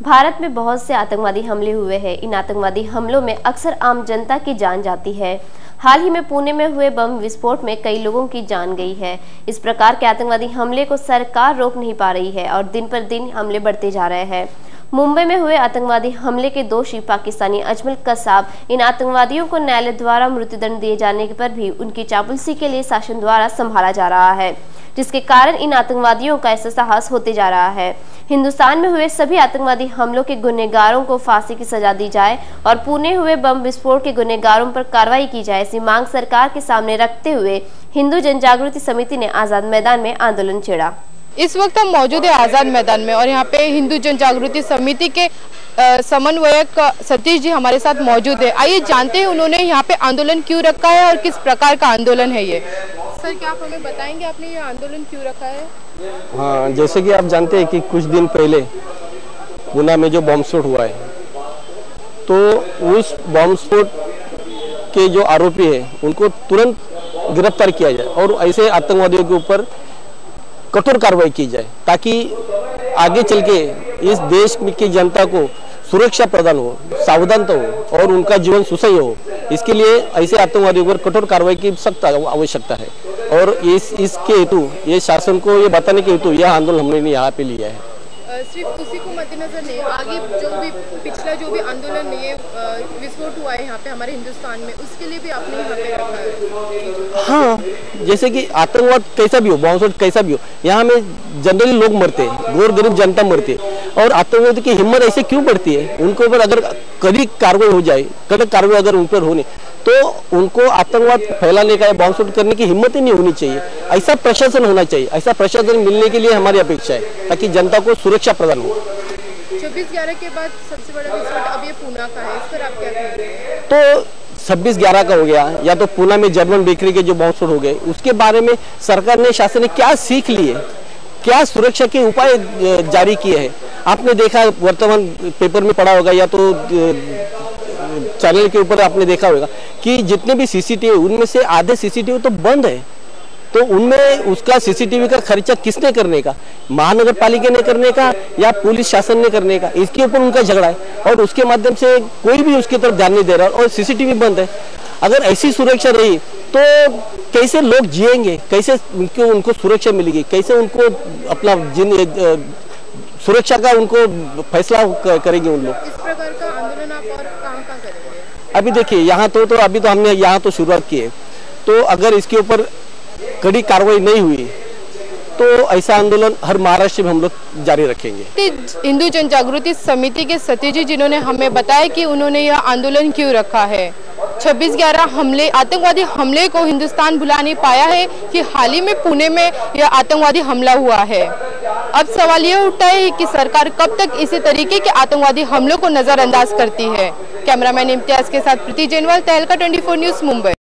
भारत में बहुत से आतंकवादी हमले हुए हैं। इन आतंकवादी हमलों में अक्सर आम जनता की जान जाती है। हाल ही में पुणे में हुए बम विस्फोट में कई लोगों की जान गई है। इस प्रकार के आतंकवादी हमले को सरकार रोक नहीं पा रही है और दिन पर दिन हमले बढ़ते जा रहे हैं। मुंबई में हुए आतंकवादी हमले के दोषी पाकिस्तानी अजमल कसाब, इन आतंकवादियों को न्यायालय द्वारा मृत्युदंड दिए जाने पर भी उनकी चापलूसी के लिए शासन द्वारा संभाला जा रहा है, जिसके कारण इन आतंकवादियों का ऐसा साहस होते जा रहा है। हिंदुस्तान में हुए सभी आतंकवादी हमलों के गुनहगारों को फांसी की सजा दी जाए और पुणे हुए बम विस्फोट के गुनहगारों पर कार्रवाई की जाए, ऐसी मांग सरकार के सामने रखते हुए हिंदू जनजागृति समिति ने आजाद मैदान में आंदोलन छेड़ा। इस वक्त हम मौजूद है आजाद मैदान में और यहाँ पे हिंदू जनजागृति समिति के समन्वयक सतीश जी हमारे साथ मौजूद है। आइए जानते हैं उन्होंने यहाँ पे आंदोलन क्यों रखा है और किस प्रकार का आंदोलन है ये। सर, क्या आप हमें बताएंगे आपने ये आंदोलन क्यों रखा है? हाँ, जैसे कि आप जानते हैं कि कुछ दिन पहले पुणे में जो बम विस्फोट हुआ है, तो उस बम विस्फोट के जो आरोपी है उनको तुरंत गिरफ्तार किया जाए और ऐसे आतंकवादियों के ऊपर कठोर कार्रवाई की जाए, ताकि आगे चल के इस देश की जनता को सुरक्षा प्रदान हो, सावधानता हो और उनका जीवन सुसह्य हो। इसके लिए ऐसे आतंकवादियों पर कठोर कार्रवाई की सख्त आवश्यकता है और इसके हेतु ये शासन को ये बताने के हेतु यह आंदोलन हमने यहाँ पे लिया है। सिर्फ उसी को मद्देनजर नहीं, आगे जो भी पिछला जो भी आंदोलन ये विस्फोट हुआ है यहाँ पे हमारे हिंदुस्तान में, उसके लिए भी आपने यहाँ पे रखा है। हाँ, जैसे कि आतंकवाद कैसा भी हो, बम विस्फोट कैसा भी हो, यहाँ में जनरली लोग मरते हैं, गौर गरीब जनता मरती है और आतंकवाद की हिम्मत ऐसे क्यों बढ़ती है? उनके ऊपर अगर कड़ी कार्रवाई हो जाए, कड़क कार्रवाई अगर उन पर होने, तो उनको आतंकवाद फैलाने का, बम विस्फोट करने की हिम्मत ही नहीं होनी चाहिए। ऐसा प्रशासन होना चाहिए, ऐसा प्रशासन मिलने के लिए हमारी अपेक्षा है, ताकि जनता को सुरक्षा प्रदान हो। 26/11 के बाद सबसे बड़ा विस्फोट अब ये पुणे का है, इस पर आप क्या कहेंगे? तो 26/11 का हो गया या तो पुणे में जर्मन बेकरी के जो बम विस्फोट हो गए, उसके बारे में सरकार ने, शासन ने क्या सीख लिए, क्या सुरक्षा के उपाय जारी किए हैं? आपने देखा, वर्तमान पेपर में पढ़ा होगा या तो चैनल के ऊपर आपने देखा होगा कि जितने भी सीसीटीवी, उनमें से आधे सीसीटीवी तो बंद है। तो उनमें उसका सीसीटीवी का खर्चा किसने करने का? महानगर पालिका ने करने का या पुलिस शासन ने करने का? इसके ऊपर उनका झगड़ा है और उसके माध्यम से कोई भी उसकी तरफ ध्यान नहीं दे रहा और सीसीटीवी बंद है। अगर ऐसी सुरक्षा रही तो कैसे लोग जिएंगे, कैसे उनको सुरक्षा मिलेगी, कैसे उनको अपना सुरक्षा का उनको फैसला करेंगे उन लोग? इस प्रकार का आंदोलन आप और कहाँ करेंगे? अभी देखिए, यहाँ तो अभी तो हमने यहाँ तो शुरुआत की है, तो अगर इसके ऊपर कड़ी कार्रवाई नहीं हुई तो ऐसा आंदोलन हर महाराष्ट्र में हम लोग जारी रखेंगे। हिंदू जनजागृति समिति के सतीश जी जिन्होंने हमें बताया कि उन्होंने यह आंदोलन क्यों रखा है। 26/11 हमले, आतंकवादी हमले को हिंदुस्तान भुला नहीं पाया है कि हाल ही में पुणे में यह आतंकवादी हमला हुआ है। अब सवाल यह उठता है कि सरकार कब तक इसी तरीके के आतंकवादी हमलों को नजरअंदाज करती है। कैमरामैन इम्तियाज के साथ प्रीति जैनवाल, तहलका 24 न्यूज़, मुंबई।